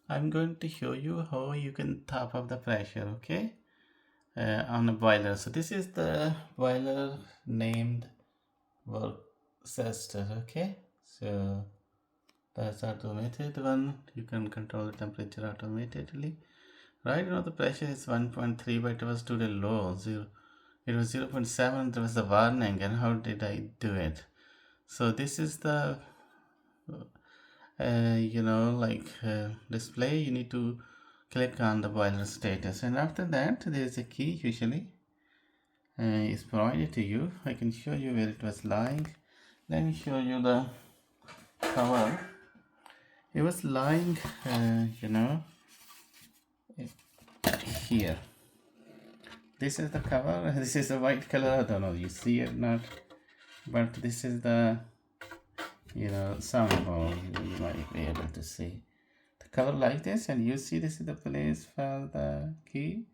I'm going to show you how you can top up the pressure, okay, on a boiler. So this is the boiler named Worcester, okay. So that's automated one. You can control the temperature automatically. Right now the pressure is 1.3, but it was too low. It was 0.7. There was a warning, and how did I do it? So this is the display. You need to click on the boiler status, and after that there is a key usually is provided to you. I can show you where it was lying. Let me show you the cover. It was lying here. This is the cover. This is a white color. I don't know you see it not, but this is the somehow you might be able to see the cover like this, and you see this is the place for the key.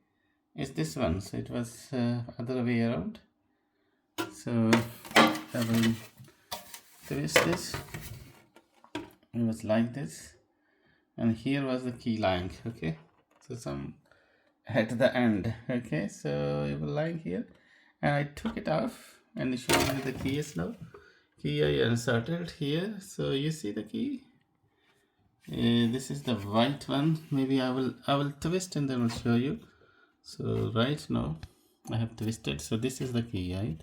It's this one, so it was other way around. So I will twist this. It was like this, and here was the key lying. Okay, so some at the end. Okay, so it was lying here, and I took it off and showed you the key is now. Key I inserted here, so you see the key. This is the white one. Maybe I will twist and then I'll show you. So right now I have twisted. So this is the key, right?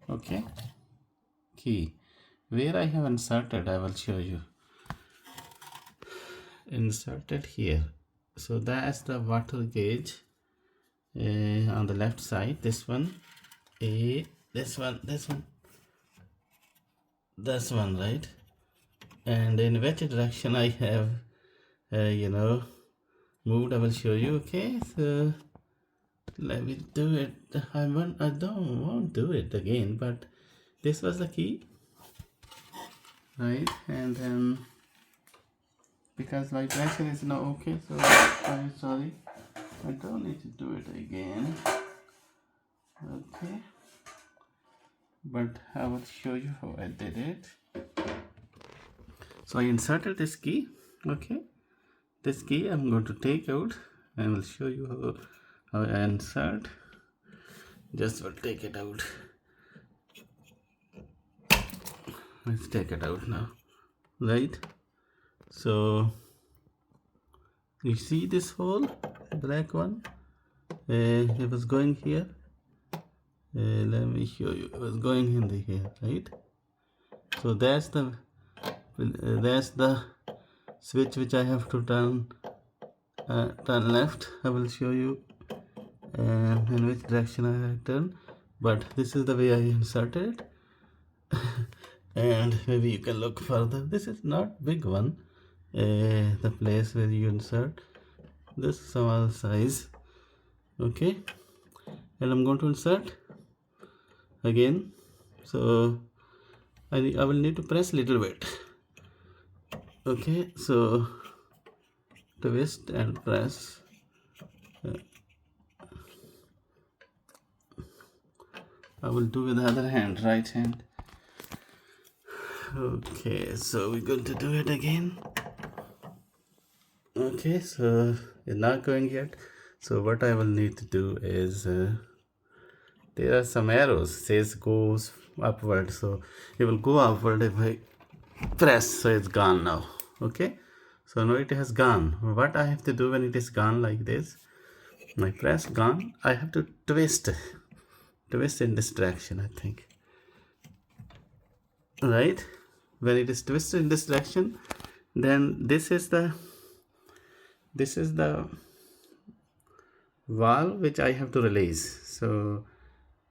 Okay, key. Where I have inserted, I will show you. Inserted here. So that's the water gauge on the left side. This one, this one, right? And in which direction I have moved, I will show you. Okay, so let me do it. I won't do it again, but this was the key, right? And then because my pressure is now okay, so I'm sorry, I don't need to do it again. Okay, but I will show you how I did it. So I inserted this key. Okay, this key I'm going to take out and I will show you how I insert. Just will take it out. Let's take it out now, right? So you see this hole, black one, it was going here. Let me show you. It was going in here, right? So that's the switch which I have to turn left. I will show you in which direction I have turn, but this is the way I inserted it. And maybe you can look further. This is not big one, the place where you insert this small size. Okay, and I'm going to insert again. So I will need to press little bit. Okay, so twist and press. I will do with the other hand, right hand. Okay, so we're going to do it again. Okay, so it's not going yet. So what I will need to do is there are some arrows, says goes upward, so it will go upward if I press. So it's gone now. Okay, so now it has gone. What I have to do when it is gone like this, I press gone, I have to twist in this direction, I think, right? When it is twisted in this direction, then this is the valve which I have to release. So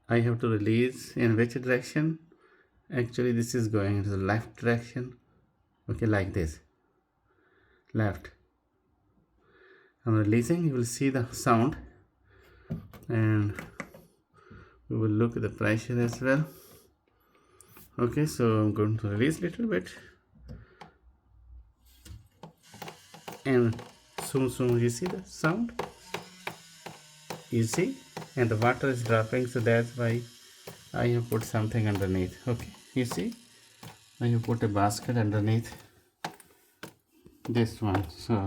I have to release in which direction? Actually this is going into the left direction. Okay, like this, left. I'm releasing. You will see the sound, and we will look at the pressure as well. Okay, so I'm going to release a little bit, and soon you see the sound, you see, and the water is dropping. So that's why I have put something underneath. Okay, you see, I have put a basket underneath this one. So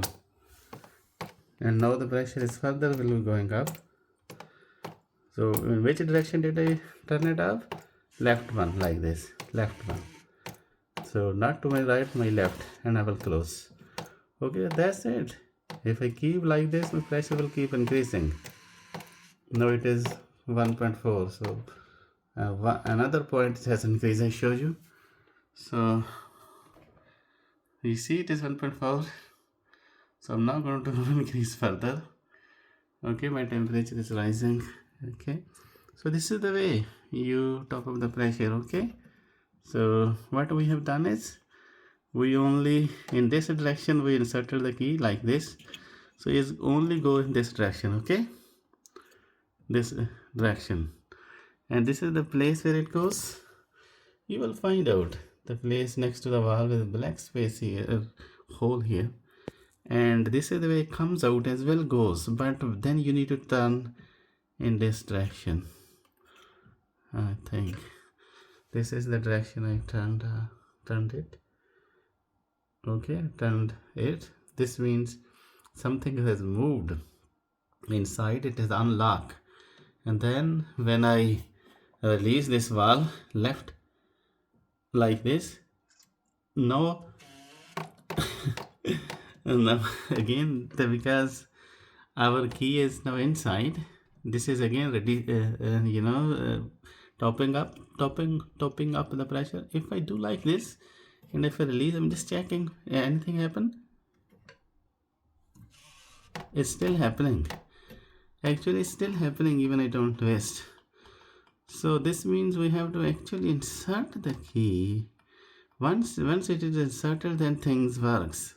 and now the pressure is further will be going up. So in which direction did I turn it up? Left one, like this, left one. So not to my right, my left, and I will close. Okay, that's it. If I keep like this, my pressure will keep increasing. Now it is 1.4. So another point has increased, I show you. So you see it is 1.4. So I'm now going to increase further. Okay, my temperature is rising. Okay, so this is the way you top up the pressure. Okay, so what we have done is we only in this direction we inserted the key like this, so it's only go in this direction. Okay, this direction, and this is the place where it goes. You will find out the place next to the wall with black space here, hole here, and this is the way it comes out as well goes, but then you need to turn in this direction. I think this is the direction I turned it. Okay, turned it. This means something has moved inside, it is unlocked, and then when I release this valve left like this, now now again because our key is now inside, this is again ready, topping up the pressure. If I do like this and if I release, I'm just checking anything happen. It's still happening. Actually, it's still happening even I don't twist. So this means we have to actually insert the key. Once it is inserted, then things works.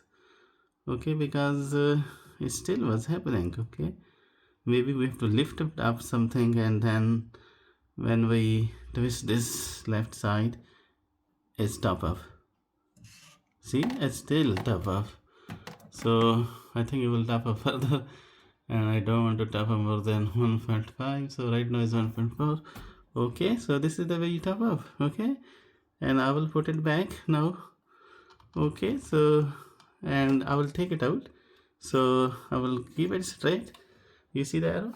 Okay, because it still was happening. Okay, maybe we have to lift it up something, and then when we twist this left side, it's top up. See, it's still top up. So I think it will top up further, and I don't want to top up more than 1.5. So right now is 1.4. Okay, so this is the way you top up. Okay, and I will put it back now. Okay, so and I will take it out. So I will keep it straight. You see the arrow?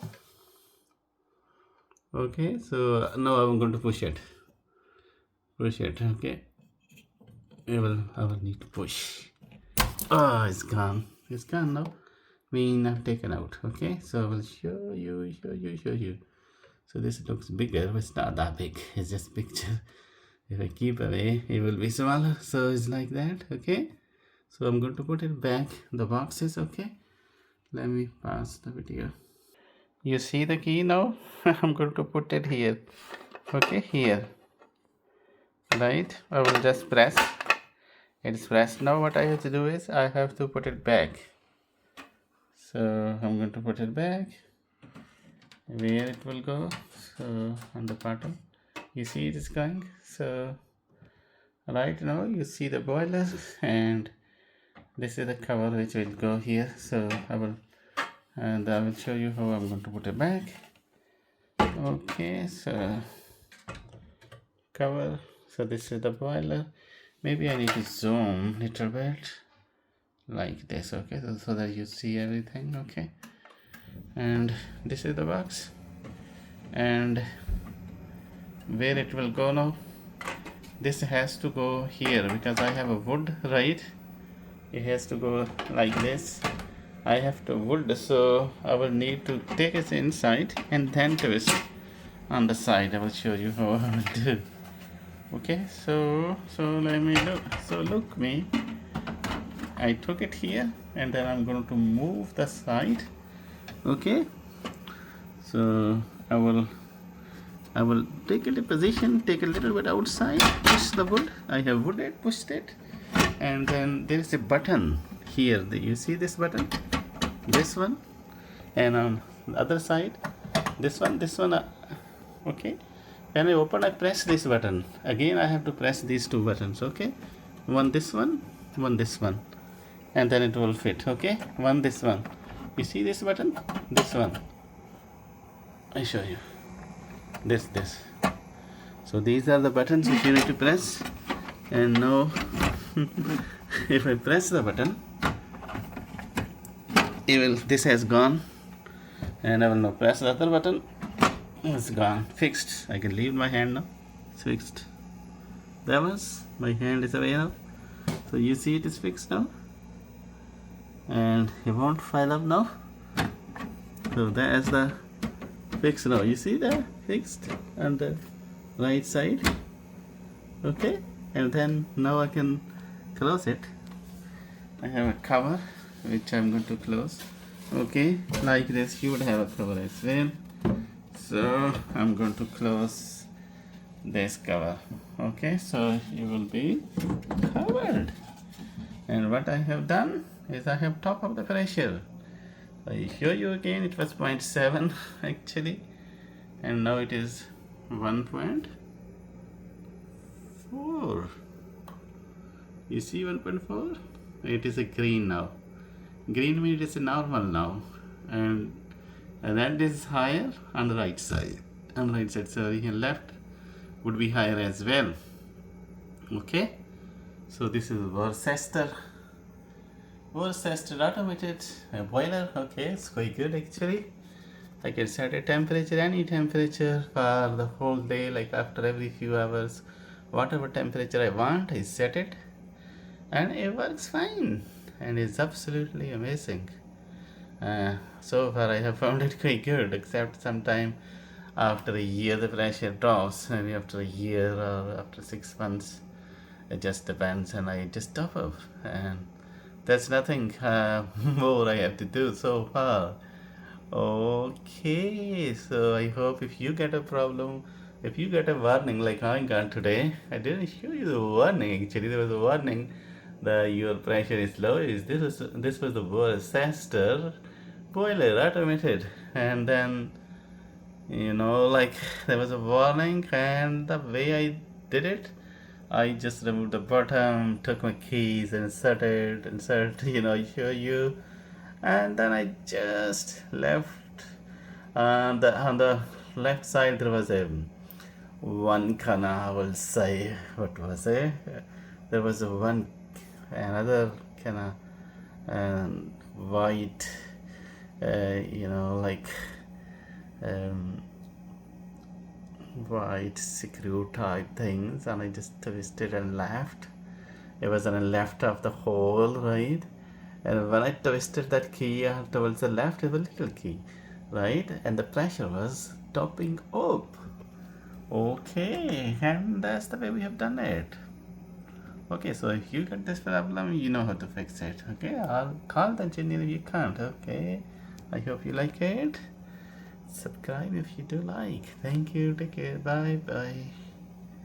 Okay, so now I'm going to push it. Okay, I will need to push. Oh, it's gone. It's gone now. Being now taken out. Okay, so I will show you. So this looks bigger, but it's not that big. It's just picture. If I keep away, it will be smaller. So it's like that. Okay, so I'm going to put it back the boxes. Okay, let me pass the video. You see the key now? I'm going to put it here. Okay, here. Right, I will just press. It's pressed. Now what I have to do is I have to put it back. So I'm going to put it back. Where it will go? So on the bottom, you see it is going. So right now you see the boiler, and this is the cover which will go here. So I will show you how I'm going to put it back. Okay, so cover. So this is the boiler. Maybe I need to zoom a little bit like this. Okay, so that you see everything. Okay, and this is the box, and where it will go now, this has to go here because I have a wood, right? It has to go like this. I have to wood, so I will need to take it inside and then twist on the side. I will show you how I will do. Okay, so let me look. So look me, I took it here, and then I'm going to move the side. Okay, so I will take it a position, take a little bit outside, push the wood. I have wooded, pushed it, and then there is a button here. You see this button, this one, and on the other side, this one. Okay, when I open, I press this button. Again, I have to press these two buttons. Okay, one this one, and then it will fit. Okay, one this one. You see this button, this one. I show you. This. So these are the buttons which you need to press. And now, if I press the button, this has gone, and I will now press the other button. It's gone, fixed. I can leave my hand now. It's fixed. That was my hand is away now. So you see it is fixed now, and it won't file up now. So that is the fixed now. You see that fixed on the right side. Okay, and then now I can close it. I have a cover which I'm going to close. Okay, like this you would have a cover as well. So I'm going to close this cover. Okay, so you will be covered. And what I have done is I have top of the pressure. I show you again, it was 0.7 actually, and now it is 1.4. You see 1.4? It is a green now. Green means it is a normal now, and that is higher on the right side. On the right side, so here left would be higher as well. Okay, so this is Worcester automated boiler. Okay, it's quite good actually. I can set a temperature, any temperature for the whole day, like after every few hours, whatever temperature I want, I set it, and it works fine, and it's absolutely amazing. So far I have found it quite good, except sometime after a year the pressure drops, maybe after a year or after 6 months. It just depends, and I just top up, and that's nothing more I have to do so far. Okay, so I hope if you get a problem, if you get a warning like I got today, I didn't show you the warning actually. There was a warning that your pressure is low. This was the Worcester boiler automated, and then like there was a warning, and the way I did it, I just removed the bottom, took my keys, insert, I show you, and then I just left. On the left side there was a one kana, I will say, what was it? There was a another kana, white, like um, white screw type things, and I just twisted and left. It was on the left of the hole, right? And when I twisted that key towards the left, it was a little key, right? And the pressure was topping up. Okay, and that's the way we have done it. Okay, so if you get this problem, you know how to fix it. Okay, I'll call the engineer if you can't. Okay, I hope you like it. Subscribe if you do like. Thank you. Take care. Bye bye.